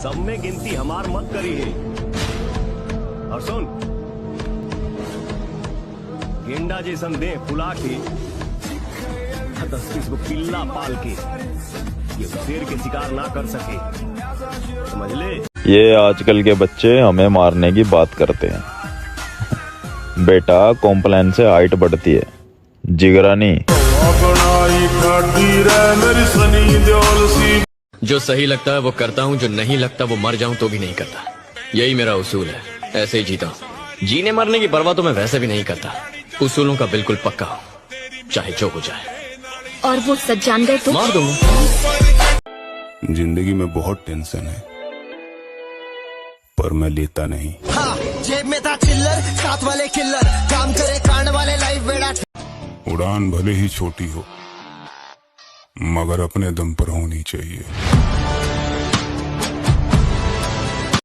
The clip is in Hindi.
सब में गिनती हमार मत करी है। और सुन, गेंडा जैसन दे फुला के 10-20 को पिल्ला पाल के ये शेर के शिकार ना कर सके, समझ ले। ये आजकल के बच्चे हमें मारने की बात करते हैं। बेटा कॉम्प्लान से हाइट बढ़ती है, जिगरा नहीं। जो सही लगता है वो करता हूँ, जो नहीं लगता वो मर जाऊं तो भी नहीं करता। यही मेरा उसूल है, ऐसे ही जीता हूँ। जीने मरने की परवाह तो मैं वैसे भी नहीं करता, उसूलों का बिल्कुल पक्का हूँ, चाहे जो हो जाए। और वो सच जान गए तो मार दूंगा। जिंदगी में बहुत टेंशन है, पर मैं लेता नहीं। हाँ, जेब में था चिल्लर, साथ वाले किल्लर, काम करे कांड वाले लाइफ बेड़ा। उड़ान भले ही छोटी हो, मगर अपने दम पर होनी चाहिए।